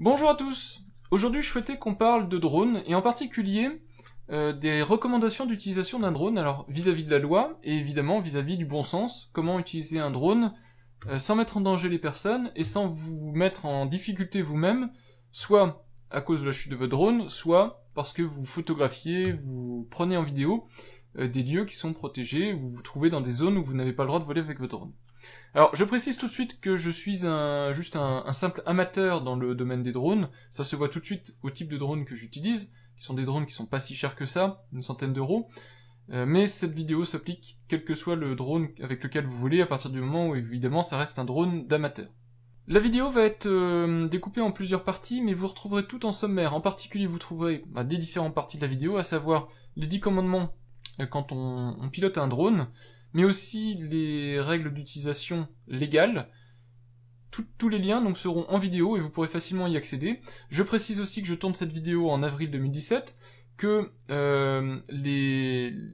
Bonjour à tous. Aujourd'hui, je souhaitais qu'on parle de drones et en particulier des recommandations d'utilisation d'un drone. Alors vis-à-vis de la loi et évidemment vis-à-vis du bon sens. Comment utiliser un drone sans mettre en danger les personnes et sans vous mettre en difficulté vous-même, soit à cause de la chute de votre drone, soit parce que vous photographiez, vous prenez en vidéo des lieux qui sont protégés, vous vous trouvez dans des zones où vous n'avez pas le droit de voler avec votre drone. Alors, je précise tout de suite que je suis juste un simple amateur dans le domaine des drones. Ça se voit tout de suite au type de drone que j'utilise, qui sont des drones qui sont pas si chers que ça, une centaine d'euros. Mais cette vidéo s'applique quel que soit le drone avec lequel vous voulez, à partir du moment où évidemment ça reste un drone d'amateur. La vidéo va être découpée en plusieurs parties, mais vous retrouverez tout en sommaire. En particulier, vous trouverez les différentes parties de la vidéo, à savoir les 10 commandements quand on pilote un drone, mais aussi les règles d'utilisation légales. Tous les liens donc seront en vidéo et vous pourrez facilement y accéder. Je précise aussi que je tourne cette vidéo en avril 2017, que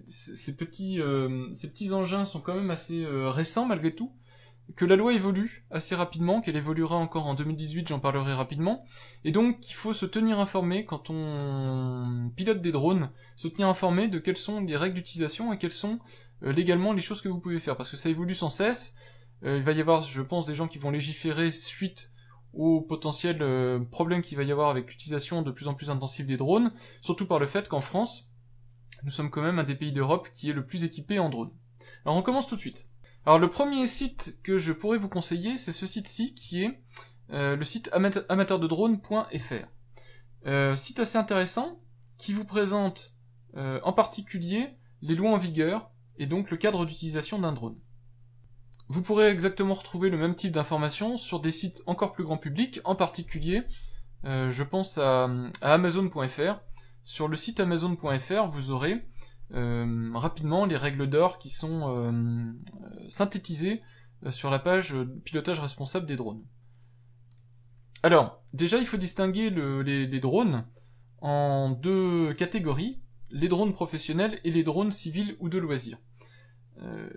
ces petits engins sont quand même assez récents malgré tout, que la loi évolue assez rapidement, qu'elle évoluera encore en 2018, j'en parlerai rapidement, et donc il faut se tenir informé quand on pilote des drones, se tenir informé de quelles sont les règles d'utilisation et quelles sont légalement les choses que vous pouvez faire, parce que ça évolue sans cesse. Il va y avoir, je pense, des gens qui vont légiférer suite aux potentiels problèmes qu'il va y avoir avec l'utilisation de plus en plus intensive des drones, surtout par le fait qu'en France, nous sommes quand même un des pays d'Europe qui est le plus équipé en drones. Alors on commence tout de suite. Alors le premier site que je pourrais vous conseiller, c'est ce site-ci qui est le site amateurdedrone.fr. Site assez intéressant qui vous présente en particulier les lois en vigueur et donc le cadre d'utilisation d'un drone. Vous pourrez exactement retrouver le même type d'informations sur des sites encore plus grand public, en particulier je pense à amazon.fr. Sur le site amazon.fr vous aurez rapidement les règles d'or qui sont synthétisées sur la page pilotage responsable des drones. Alors, déjà il faut distinguer les drones en deux catégories, les drones professionnels et les drones civils ou de loisirs.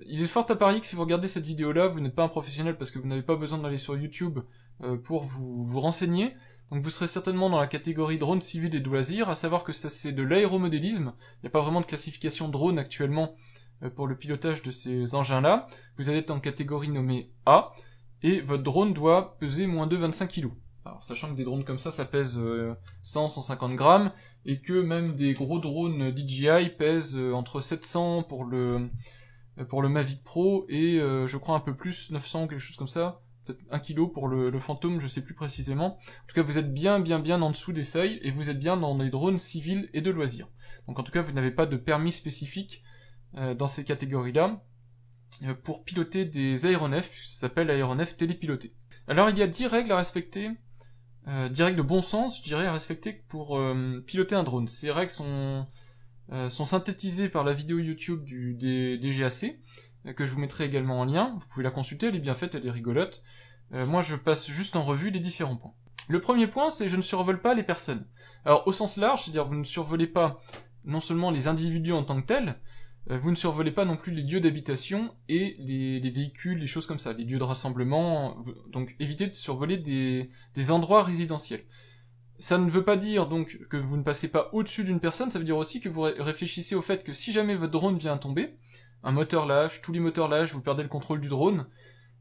Il est fort à parier que si vous regardez cette vidéo-là, vous n'êtes pas un professionnel parce que vous n'avez pas besoin d'aller sur YouTube pour vous renseigner. Donc vous serez certainement dans la catégorie drone civil et de loisirs, à savoir que ça c'est de l'aéromodélisme. Il n'y a pas vraiment de classification drone actuellement pour le pilotage de ces engins-là. Vous allez être en catégorie nommée A, et votre drone doit peser moins de 25 kg. Alors sachant que des drones comme ça pèse 100-150 grammes, et que même des gros drones DJI pèsent entre 700 pour le Mavic Pro et je crois un peu plus, 900 ou quelque chose comme ça, peut-être 1 kg pour le Phantom, je sais plus précisément. En tout cas, vous êtes bien en dessous des seuils et vous êtes bien dans les drones civils et de loisirs. Donc en tout cas, vous n'avez pas de permis spécifique dans ces catégories-là pour piloter des aéronefs, puisque ça s'appelle aéronefs télépilotés. Alors il y a 10 règles à respecter, 10 règles de bon sens, je dirais, à respecter pour piloter un drone. Ces règles sont synthétisées par la vidéo YouTube des DGAC, que je vous mettrai également en lien. Vous pouvez la consulter, elle est bien faite, elle est rigolote. Moi je passe juste en revue les différents points. Le premier point, c'est je ne survole pas les personnes. Alors au sens large, c'est-à-dire vous ne survolez pas non seulement les individus en tant que tels, vous ne survolez pas non plus les lieux d'habitation et les véhicules, les choses comme ça, les lieux de rassemblement, donc évitez de survoler des endroits résidentiels. Ça ne veut pas dire donc que vous ne passez pas au-dessus d'une personne, ça veut dire aussi que vous réfléchissez au fait que si jamais votre drone vient à tomber, un moteur lâche, tous les moteurs lâchent, vous perdez le contrôle du drone,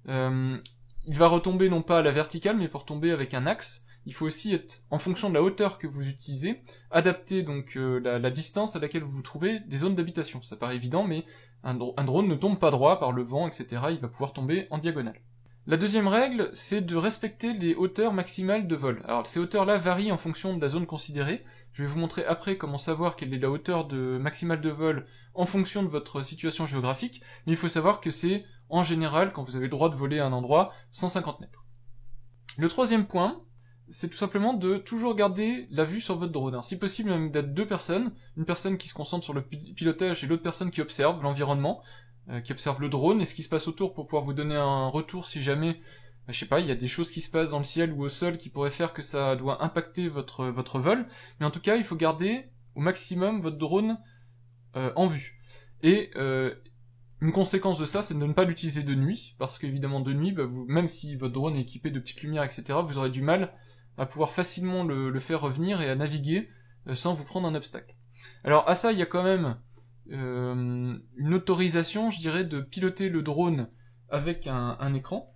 il va retomber non pas à la verticale mais pour tomber avec un axe. Il faut aussi être, en fonction de la hauteur que vous utilisez, adapter donc la distance à laquelle vous vous trouvez des zones d'habitation. Ça paraît évident, mais un drone ne tombe pas droit par le vent, etc. Il va pouvoir tomber en diagonale. La deuxième règle, c'est de respecter les hauteurs maximales de vol. Alors ces hauteurs-là varient en fonction de la zone considérée. Je vais vous montrer après comment savoir quelle est la hauteur maximale de vol en fonction de votre situation géographique, mais il faut savoir que c'est, en général, quand vous avez le droit de voler à un endroit, 150 mètres. Le troisième point, c'est tout simplement de toujours garder la vue sur votre drone. Alors, si possible, même d'être deux personnes, une personne qui se concentre sur le pilotage et l'autre personne qui observe l'environnement, qui observe le drone et ce qui se passe autour pour pouvoir vous donner un retour si jamais, je sais pas, il y a des choses qui se passent dans le ciel ou au sol qui pourraient faire que ça doit impacter votre vol. Mais en tout cas, il faut garder au maximum votre drone en vue. Et une conséquence de ça, c'est de ne pas l'utiliser de nuit, parce qu'évidemment de nuit, même si votre drone est équipé de petites lumières, etc., vous aurez du mal à pouvoir facilement le faire revenir et à naviguer sans vous prendre un obstacle. Alors à ça, il y a quand même une autorisation, je dirais, de piloter le drone avec un écran,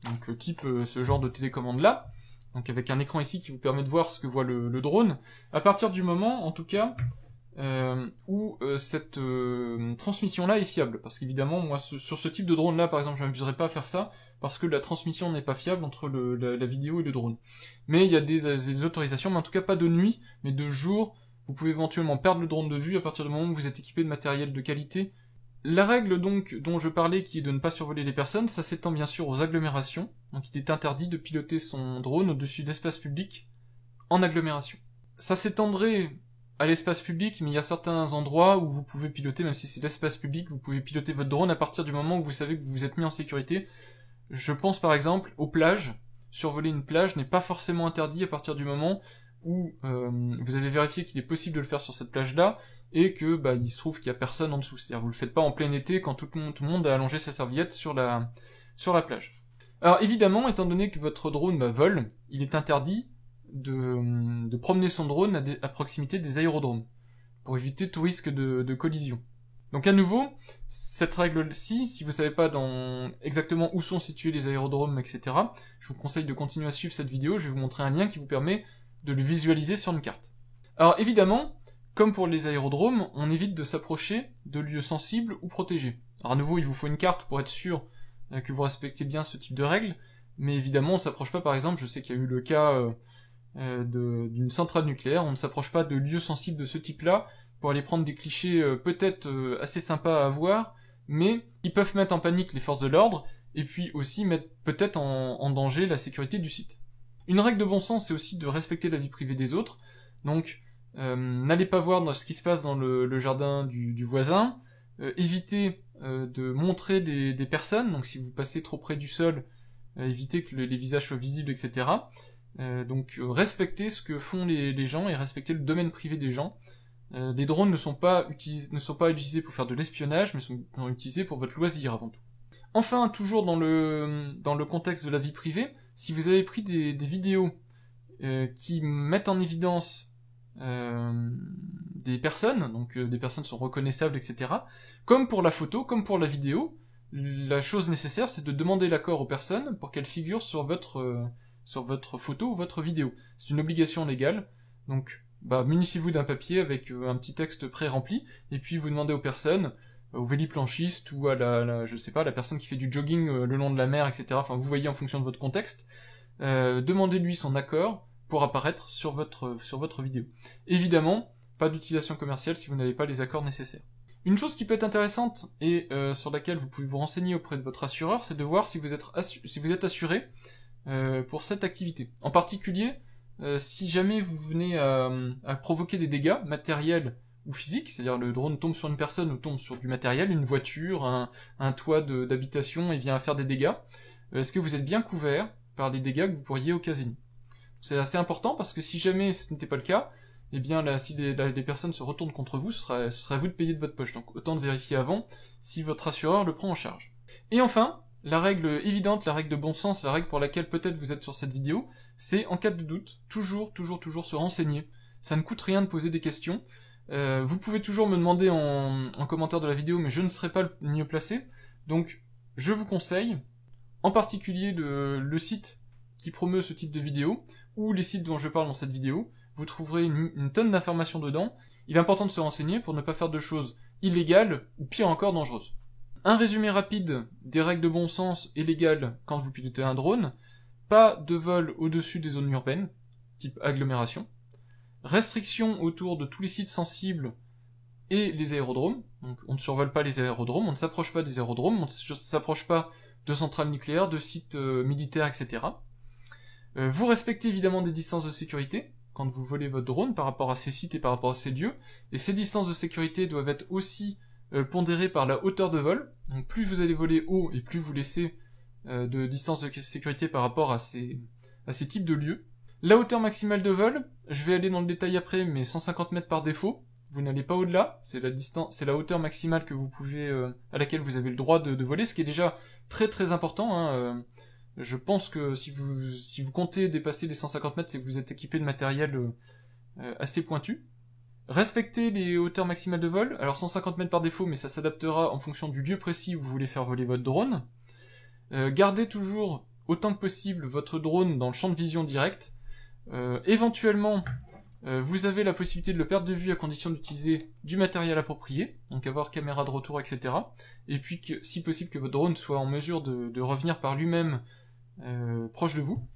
donc type ce genre de télécommande là, donc avec un écran ici qui vous permet de voir ce que voit le drone, à partir du moment, en tout cas, où cette transmission là est fiable, parce qu'évidemment moi sur ce type de drone là par exemple je m'amuserais pas à faire ça parce que la transmission n'est pas fiable entre la vidéo et le drone, mais il y a des autorisations, mais en tout cas pas de nuit mais de jour. Vous pouvez éventuellement perdre le drone de vue à partir du moment où vous êtes équipé de matériel de qualité. La règle donc dont je parlais, qui est de ne pas survoler les personnes, ça s'étend bien sûr aux agglomérations, donc il est interdit de piloter son drone au-dessus d'espaces publics en agglomération. Ça s'étendrait à l'espace public, mais il y a certains endroits où vous pouvez piloter, même si c'est l'espace public, vous pouvez piloter votre drone à partir du moment où vous savez que vous vous êtes mis en sécurité. Je pense par exemple aux plages. Survoler une plage n'est pas forcément interdit à partir du moment où vous avez vérifié qu'il est possible de le faire sur cette plage-là, et que il se trouve qu'il y a personne en dessous. C'est-à-dire vous le faites pas en plein été quand tout le monde a allongé sa serviette sur la plage. Alors évidemment, étant donné que votre drone vole, il est interdit de promener son drone à proximité des aérodromes, pour éviter tout risque de collision. Donc à nouveau, cette règle-ci, si vous savez pas exactement où sont situés les aérodromes, etc., je vous conseille de continuer à suivre cette vidéo, je vais vous montrer un lien qui vous permet de le visualiser sur une carte. Alors évidemment, comme pour les aérodromes, on évite de s'approcher de lieux sensibles ou protégés. Alors à nouveau, il vous faut une carte pour être sûr que vous respectez bien ce type de règles, mais évidemment on s'approche pas, par exemple, je sais qu'il y a eu le cas d'une centrale nucléaire, on ne s'approche pas de lieux sensibles de ce type-là pour aller prendre des clichés peut-être assez sympas à voir, mais qui peuvent mettre en panique les forces de l'ordre, et puis aussi mettre peut-être en danger la sécurité du site. Une règle de bon sens, c'est aussi de respecter la vie privée des autres, donc n'allez pas voir ce qui se passe dans le jardin du voisin, évitez de montrer des personnes, donc si vous passez trop près du sol, évitez que les visages soient visibles, etc. Donc respectez ce que font les gens et respectez le domaine privé des gens. Les drones ne sont pas utilisés pour faire de l'espionnage, mais sont utilisés pour votre loisir avant tout. Enfin, toujours dans le contexte de la vie privée, si vous avez pris des vidéos qui mettent en évidence des personnes, donc des personnes sont reconnaissables, etc., comme pour la photo, comme pour la vidéo, la chose nécessaire, c'est de demander l'accord aux personnes pour qu'elles figurent sur votre photo ou votre vidéo. C'est une obligation légale, donc munissez-vous d'un papier avec un petit texte pré-rempli, et puis vous demandez aux personnes, au véliplanchiste ou à la personne qui fait du jogging le long de la mer, etc. Enfin, vous voyez en fonction de votre contexte, demandez-lui son accord pour apparaître sur votre vidéo. Évidemment, pas d'utilisation commerciale si vous n'avez pas les accords nécessaires. Une chose qui peut être intéressante et sur laquelle vous pouvez vous renseigner auprès de votre assureur, c'est de voir si vous êtes assuré pour cette activité. En particulier, si jamais vous venez à provoquer des dégâts matériels ou physiques, c'est-à-dire le drone tombe sur une personne ou tombe sur du matériel, une voiture, un toit d'habitation et vient faire des dégâts, est-ce que vous êtes bien couvert par les dégâts que vous pourriez occasionner? C'est assez important parce que si jamais ce n'était pas le cas, eh bien si des personnes se retournent contre vous, ce serait à vous de payer de votre poche. Donc autant de vérifier avant si votre assureur le prend en charge. Et enfin, la règle évidente, la règle de bon sens, la règle pour laquelle peut-être vous êtes sur cette vidéo, c'est en cas de doute, toujours se renseigner. Ça ne coûte rien de poser des questions. Vous pouvez toujours me demander en commentaire de la vidéo, mais je ne serai pas le mieux placé. Donc je vous conseille, en particulier le site qui promeut ce type de vidéo, ou les sites dont je parle dans cette vidéo. Vous trouverez une tonne d'informations dedans. Il est important de se renseigner pour ne pas faire de choses illégales, ou pire encore dangereuses. Un résumé rapide des règles de bon sens et légales quand vous pilotez un drone. Pas de vol au-dessus des zones urbaines, type agglomération. Restriction autour de tous les sites sensibles et les aérodromes. Donc on ne survole pas les aérodromes, on ne s'approche pas des aérodromes, on ne s'approche pas de centrales nucléaires, de sites militaires, etc. Vous respectez évidemment des distances de sécurité quand vous volez votre drone par rapport à ces sites et par rapport à ces lieux. Et ces distances de sécurité doivent être aussi pondérées par la hauteur de vol. Donc plus vous allez voler haut et plus vous laissez de distance de sécurité par rapport à ces types de lieux. La hauteur maximale de vol, je vais aller dans le détail après, mais 150 mètres par défaut. Vous n'allez pas au-delà, c'est la hauteur maximale que vous pouvez, à laquelle vous avez le droit de voler, ce qui est déjà très très important. Je pense que si vous comptez dépasser les 150 mètres, c'est que vous êtes équipé de matériel assez pointu. Respectez les hauteurs maximales de vol. Alors 150 mètres par défaut, mais ça s'adaptera en fonction du lieu précis où vous voulez faire voler votre drone. Gardez toujours autant que possible votre drone dans le champ de vision direct. Éventuellement, vous avez la possibilité de le perdre de vue à condition d'utiliser du matériel approprié, donc avoir caméra de retour, etc. Et puis, si possible, que votre drone soit en mesure de revenir par lui-même proche de vous.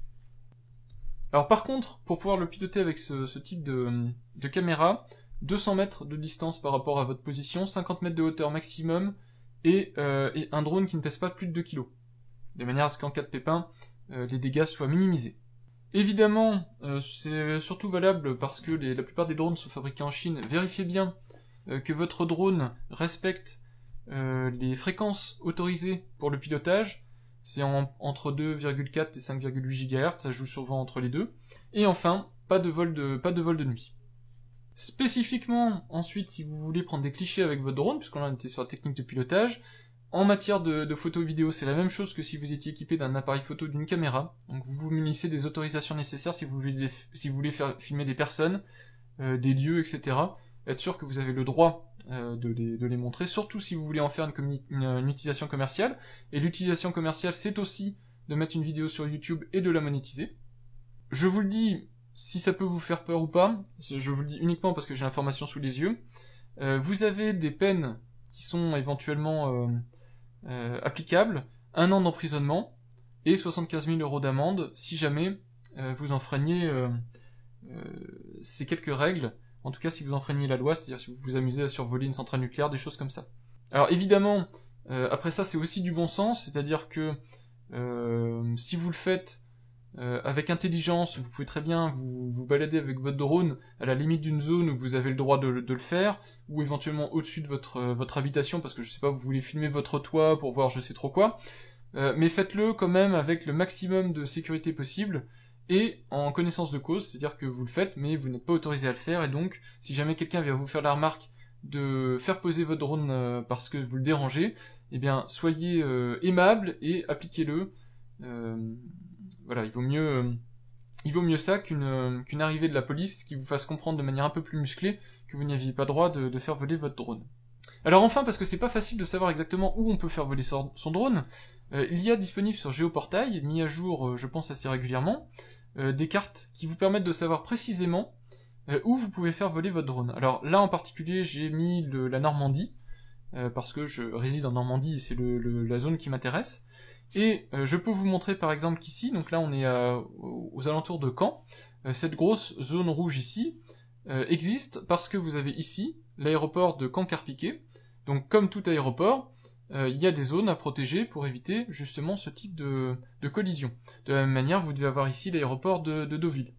Alors par contre, pour pouvoir le piloter avec ce type de caméra, 200 mètres de distance par rapport à votre position, 50 mètres de hauteur maximum, et un drone qui ne pèse pas plus de 2 kg. De manière à ce qu'en cas de pépin, les dégâts soient minimisés. Évidemment, c'est surtout valable parce que la plupart des drones sont fabriqués en Chine. Vérifiez bien que votre drone respecte les fréquences autorisées pour le pilotage. C'est entre 2,4 et 5,8 GHz, ça joue souvent entre les deux. Et enfin, pas de vol de nuit. Spécifiquement, ensuite, si vous voulez prendre des clichés avec votre drone, puisqu'on en était sur la technique de pilotage, en matière de photo vidéo, c'est la même chose que si vous étiez équipé d'un appareil photo d'une caméra. Donc vous vous munissez des autorisations nécessaires si vous voulez faire filmer des personnes, des lieux, etc. Être sûr que vous avez le droit de les montrer, surtout si vous voulez en faire une utilisation commerciale. Et l'utilisation commerciale, c'est aussi de mettre une vidéo sur YouTube et de la monétiser. Je vous le dis, si ça peut vous faire peur ou pas, je vous le dis uniquement parce que j'ai l'information sous les yeux. Vous avez des peines qui sont éventuellement applicables, 1 an d'emprisonnement et 75 000 € d'amende si jamais vous enfreignez ces quelques règles. En tout cas, si vous enfreignez la loi, c'est-à-dire si vous vous amusez à survoler une centrale nucléaire, des choses comme ça. Alors évidemment, après ça, c'est aussi du bon sens, c'est-à-dire que si vous le faites avec intelligence, vous pouvez très bien vous balader avec votre drone à la limite d'une zone où vous avez le droit de le faire, ou éventuellement au-dessus de votre habitation, parce que je sais pas, vous voulez filmer votre toit pour voir je sais trop quoi, mais faites-le quand même avec le maximum de sécurité possible, et en connaissance de cause, c'est-à-dire que vous le faites, mais vous n'êtes pas autorisé à le faire, et donc, si jamais quelqu'un vient vous faire la remarque de faire poser votre drone parce que vous le dérangez, eh bien, soyez aimable et appliquez-le. Voilà, il vaut mieux ça qu'une arrivée de la police qui vous fasse comprendre de manière un peu plus musclée que vous n'aviez pas droit de faire voler votre drone. Alors enfin, parce que c'est pas facile de savoir exactement où on peut faire voler son drone, il y a disponible sur Géoportail, mis à jour je pense assez régulièrement, des cartes qui vous permettent de savoir précisément où vous pouvez faire voler votre drone. Alors là en particulier j'ai mis la Normandie, parce que je réside en Normandie et c'est la zone qui m'intéresse. Et je peux vous montrer par exemple qu'ici, donc là on est aux alentours de Caen, cette grosse zone rouge ici existe parce que vous avez ici l'aéroport de Caen-Carpiquet. Donc comme tout aéroport, il y a des zones à protéger pour éviter justement ce type de collision. De la même manière, vous devez avoir ici l'aéroport de Deauville.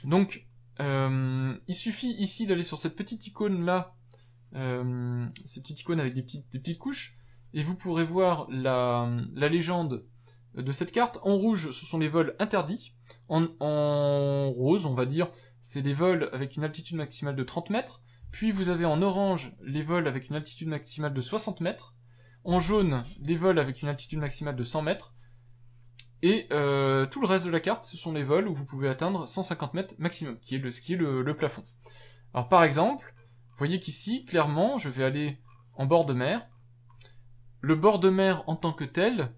Donc il suffit ici d'aller sur cette petite icône là, cette petite icône avec des petites couches, et vous pourrez voir la légende de cette carte. En rouge, ce sont les vols interdits. En rose, on va dire, c'est les vols avec une altitude maximale de 30 mètres. Puis vous avez en orange les vols avec une altitude maximale de 60 mètres. En jaune, les vols avec une altitude maximale de 100 mètres. Et tout le reste de la carte, ce sont les vols où vous pouvez atteindre 150 mètres maximum, qui est le plafond. Alors par exemple, vous voyez qu'ici, clairement, je vais aller en bord de mer. Le bord de mer en tant que tel,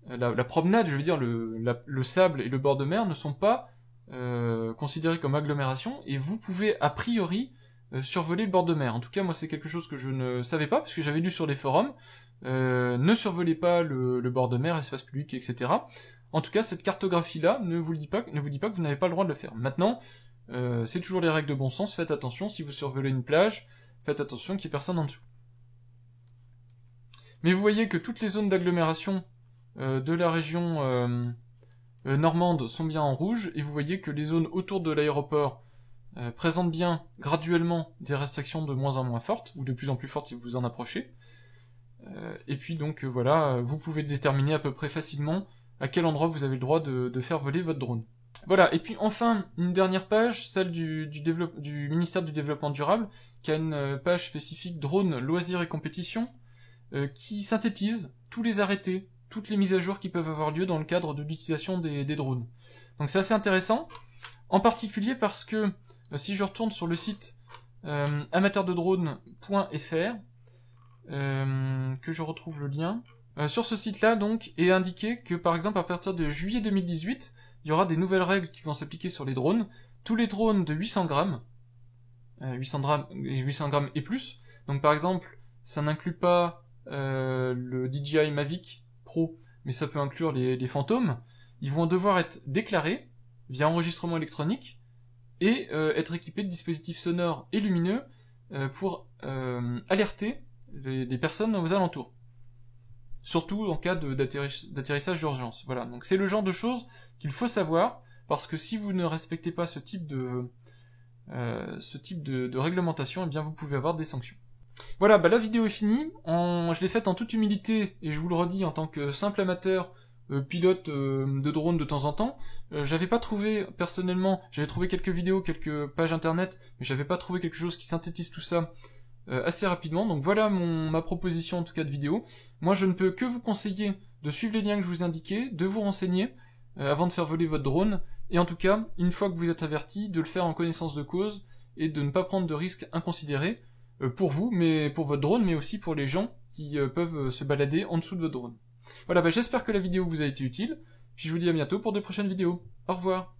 la promenade, je veux dire, le sable et le bord de mer ne sont pas considérés comme agglomération, et vous pouvez a priori survoler le bord de mer. En tout cas, moi c'est quelque chose que je ne savais pas, parce que j'avais lu sur les forums, ne survolez pas le bord de mer, espace public, etc. En tout cas, cette cartographie-là ne vous dit pas que vous n'avez pas le droit de le faire. Maintenant, c'est toujours les règles de bon sens, faites attention, si vous survolez une plage, faites attention qu'il n'y ait personne en dessous. Mais vous voyez que toutes les zones d'agglomération de la région normande sont bien en rouge, et vous voyez que les zones autour de l'aéroport présentent bien graduellement des restrictions de moins en moins fortes, ou de plus en plus fortes si vous vous en approchez. Et puis donc voilà, vous pouvez déterminer à peu près facilement à quel endroit vous avez le droit de faire voler votre drone. Voilà, et puis enfin, une dernière page, celle du ministère du Développement Durable, qui a une page spécifique drone, loisirs et compétitions, qui synthétise tous les arrêtés toutes les mises à jour qui peuvent avoir lieu dans le cadre de l'utilisation des drones. Donc c'est assez intéressant, en particulier parce que si je retourne sur le site amateurdedrone.fr, que je retrouve le lien, sur ce site-là donc est indiqué que par exemple à partir de juillet 2018, il y aura des nouvelles règles qui vont s'appliquer sur les drones. Tous les drones de 800 grammes, 800 grammes et plus, donc par exemple ça n'inclut pas le DJI Mavic Pro, mais ça peut inclure les fantômes, ils vont devoir être déclarés via enregistrement électronique et être équipés de dispositifs sonores et lumineux pour alerter les personnes aux alentours. Surtout en cas d'atterrissage d'urgence. Voilà, donc c'est le genre de choses qu'il faut savoir, parce que si vous ne respectez pas ce type de réglementation, eh bien vous pouvez avoir des sanctions. Voilà, bah la vidéo est finie, je l'ai faite en toute humilité, et je vous le redis, en tant que simple amateur, pilote de drone de temps en temps. J'avais pas trouvé, personnellement, j'avais trouvé quelques vidéos, quelques pages internet, mais j'avais pas trouvé quelque chose qui synthétise tout ça assez rapidement. Donc voilà ma proposition en tout cas de vidéo. Moi je ne peux que vous conseiller de suivre les liens que je vous ai indiqués, de vous renseigner avant de faire voler votre drone, et en tout cas, une fois que vous êtes averti, de le faire en connaissance de cause, et de ne pas prendre de risques inconsidérés, pour vous, mais pour votre drone, mais aussi pour les gens qui peuvent se balader en dessous de votre drone. Voilà, bah j'espère que la vidéo vous a été utile, puis je vous dis à bientôt pour de prochaines vidéos. Au revoir.